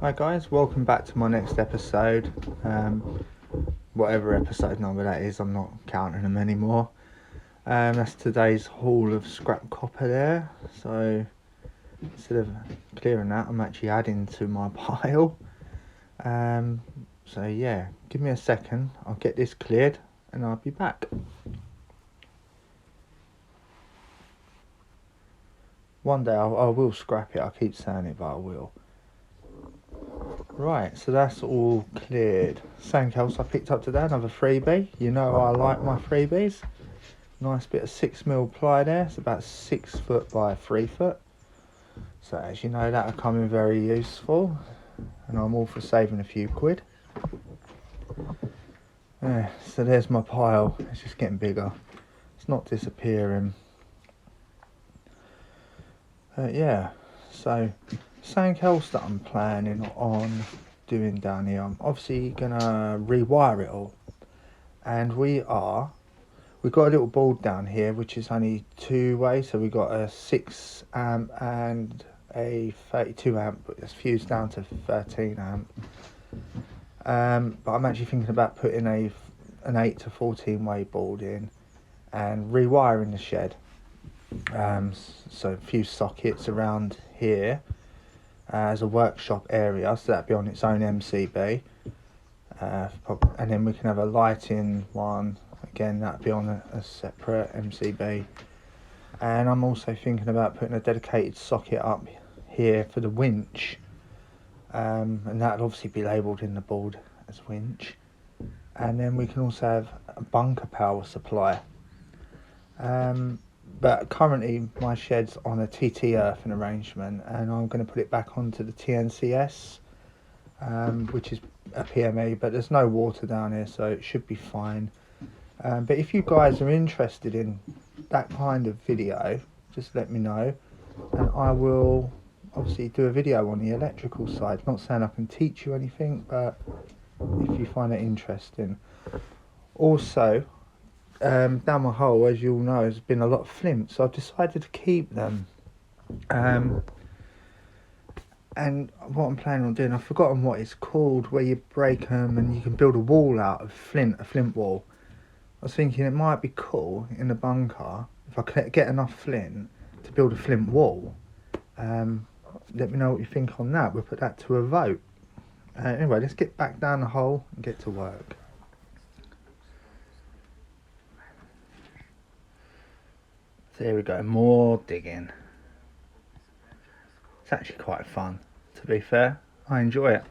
Hi guys, welcome back to my next episode. Whatever episode number that is, I'm not counting them anymore. That's today's haul of scrap copper there. So instead of clearing that, I'm actually adding to my pile. So yeah, give me a second. I'll get this cleared and I'll be back. One day I will scrap it. I keep saying it, but I will. Right, so that's all cleared. Something else I picked up today, another freebie. You know I like my freebies. Nice bit of 6mm ply there. It's about 6 foot by 3 foot. So as you know, that'll come in very useful. And I'm all for saving a few quid. Yeah, so there's my pile. It's just getting bigger. It's not disappearing. Yeah, so something else that I'm planning on doing down here, I'm obviously gonna rewire it all. And we've got a little board down here which is only two way, so we've got a 6 amp and a 32 amp, but it's fused down to 13 amp. But I'm actually thinking about putting an 8 to 14 way board in and rewiring the shed. So a few sockets around here as a workshop area, so that'd be on its own MCB. And then we can have a lighting one, again that'd be on a separate MCB. And I'm also thinking about putting a dedicated socket up here for the winch, and that'll obviously be labelled in the board as winch. And then we can also have a bunker power supply. But currently my shed's on a TT earthing arrangement, and I'm going to put it back onto the TNCS, which is a PME, but there's no water down here, so it should be fine. But if you guys are interested in that kind of video, just let me know, and I will obviously do a video on the electrical side. Not saying I can teach you anything, but if you find it interesting. Also, down my hole, as you all know, has been a lot of flint, so I've decided to keep them. And what I'm planning on doing, I've forgotten what it's called, where you break them and you can build a wall out of flint, a flint wall. I was thinking it might be cool in the bunker if I could get enough flint to build a flint wall. Let me know what you think on that. We'll put that to a vote. Anyway, let's get back down the hole and get to work. So here we go, more digging. It's actually quite fun, to be fair. I enjoy it.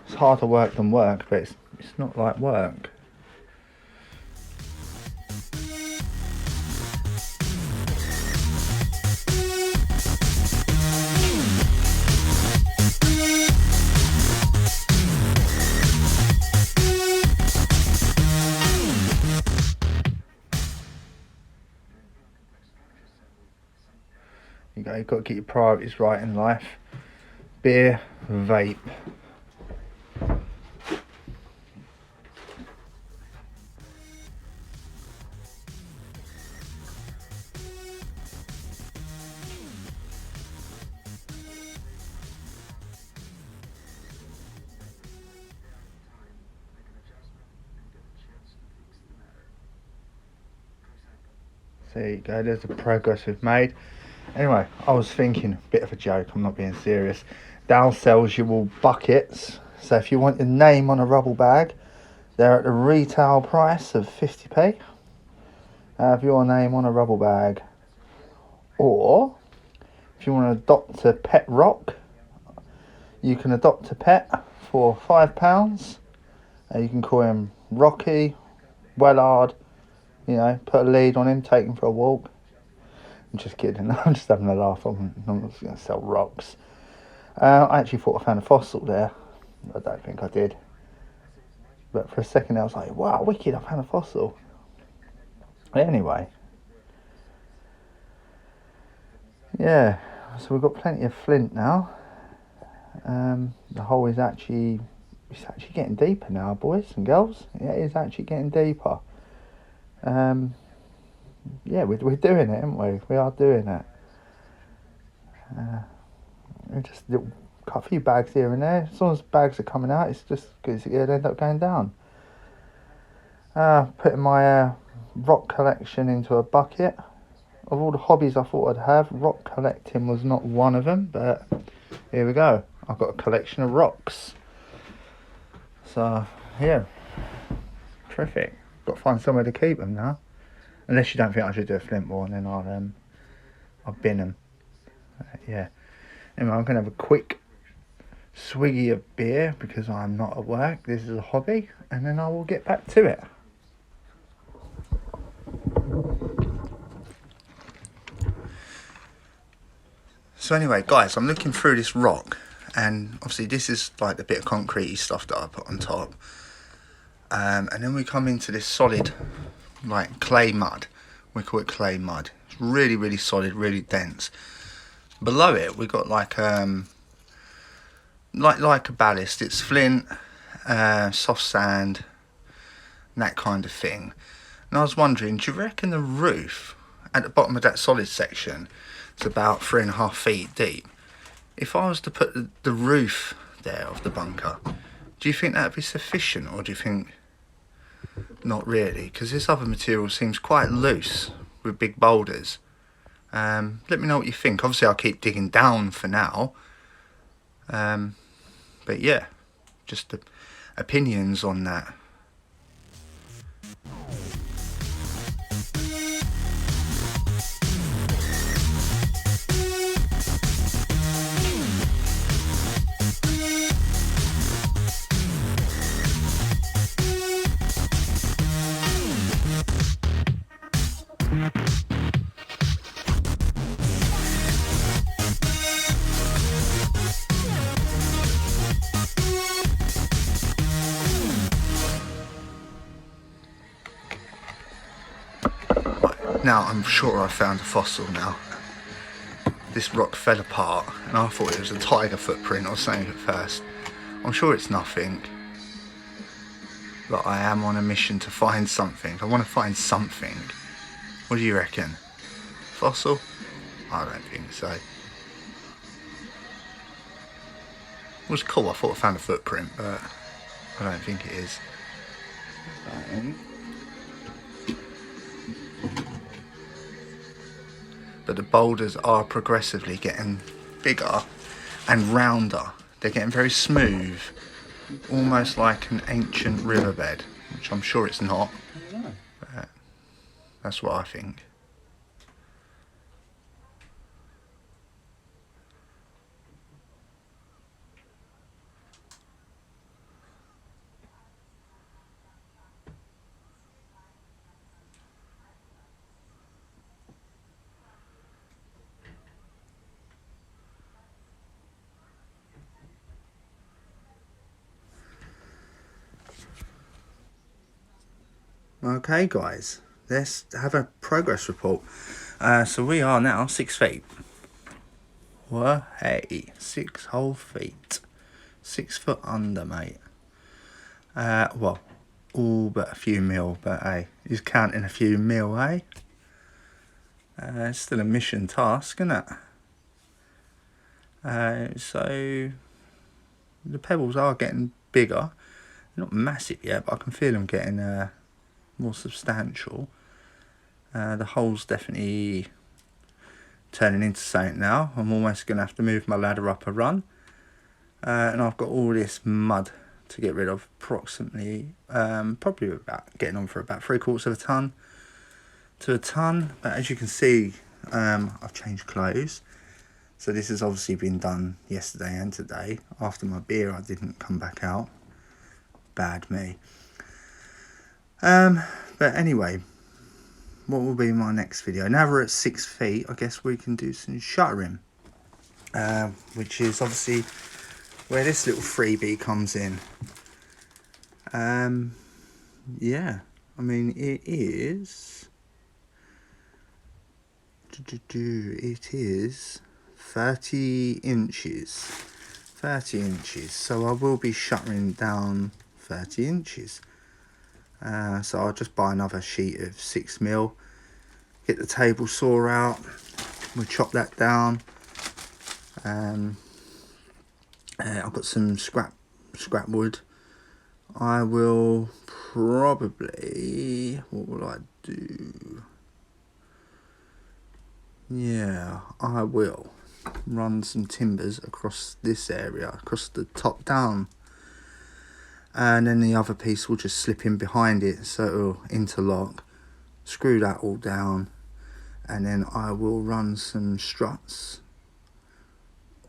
It's harder work than work, but it's not like work. You've got to get your priorities right in life. Beer, vape. So there you go, there's the progress we've made. Anyway, I was thinking, a bit of a joke, I'm not being serious. Dow sells you all buckets. So if you want your name on a rubble bag, they're at the retail price of 50p. Have your name on a rubble bag. Or, if you want to adopt a pet rock, you can adopt a pet for £5. You can call him Rocky, Wellard, you know, put a lead on him, take him for a walk. I'm just kidding, I'm just having a laugh. I'm not going to sell rocks. I actually thought I found a fossil there. I don't think I did. But for a second I was like, wow, wicked, I found a fossil. Anyway. Yeah, so we've got plenty of flint now. The hole is actually getting deeper now, boys and girls. Yeah, it is actually getting deeper. Yeah, we're doing it, aren't we? We are doing it. And just cut a few bags here and there. As long as bags are coming out, it's just because it'll end up going down. Putting my rock collection into a bucket. Of all the hobbies I thought I'd have, rock collecting was not one of them, but here we go. I've got a collection of rocks. So, yeah, terrific. Got to find somewhere to keep them now. Unless you don't think I should do a flint wall, and then I'll bin them. Yeah. Anyway, I'm going to have a quick swiggy of beer because I'm not at work. This is a hobby, and then I will get back to it. So anyway, guys, I'm looking through this rock, and obviously this is like the bit of concrete stuff that I put on top. And then we come into this solid, like clay mud. We call it clay mud. It's really, really solid, really dense. Below it, we got like a ballast. It's flint, soft sand, and that kind of thing. And I was wondering, do you reckon the roof at the bottom of that solid section is about 3.5 feet deep? If I was to put the roof there of the bunker, do you think that would be sufficient, or do you think not really? Because this other material seems quite loose with big boulders. Let me know what you think. Obviously I'll keep digging down for now, but yeah, just opinions on that. Now I'm sure I found a fossil now. This rock fell apart and I thought it was a tiger footprint or something at first. I'm sure it's nothing, but I am on a mission to find something. I want to find something. What do you reckon? Fossil? I don't think so. It was cool, I thought I found a footprint, but I don't think it is. But the boulders are progressively getting bigger and rounder. They're getting very smooth, almost like an ancient riverbed, which I'm sure it's not, but that's what I think. Okay guys, let's have a progress report. So we are now 6 feet. Whoa, hey, 6 whole feet. 6 foot under, mate. Well, all but a few mil, but hey, he's counting a few mil, eh? It's still a mission task, isn't it? So the pebbles are getting bigger. They're not massive yet, but I can feel them getting more substantial. The hole's definitely turning into something now. I'm almost going to have to move my ladder up a run. And I've got all this mud to get rid of, approximately, probably about getting on for about 3/4 of a ton to a ton. But as you can see, I've changed clothes. So this has obviously been done yesterday and today. After my beer, I didn't come back out. Bad me. But anyway, what will be my next video? Now we're at 6 feet, I guess we can do some shuttering, which is obviously where this little freebie comes in. Yeah, I mean it is. It is 30 inches. 30 inches. So I will be shuttering down 30 inches. So I'll just buy another sheet of 6mm, get the table saw out, we'll chop that down, I've got some scrap wood. I will probably, what will I do? Yeah, I will run some timbers across this area, across the top down, and then the other piece will just slip in behind it, so it'll interlock. Screw that all down, and then I will run some struts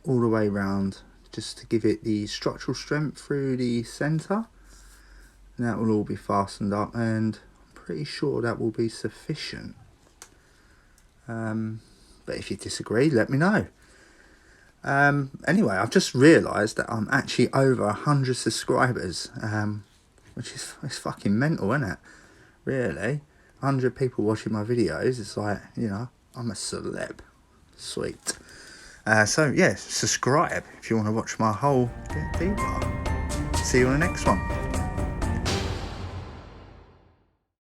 all the way round, just to give it the structural strength through the centre. And that will all be fastened up, and I'm pretty sure that will be sufficient. But if you disagree, let me know. Anyway, I've just realised that I'm actually over 100 subscribers, which is, it's fucking mental, isn't it? Really, 100 people watching my videos. It's like, you know, I'm a celeb. Sweet. So yeah, subscribe if you want to watch my whole deeper. See you on the next one.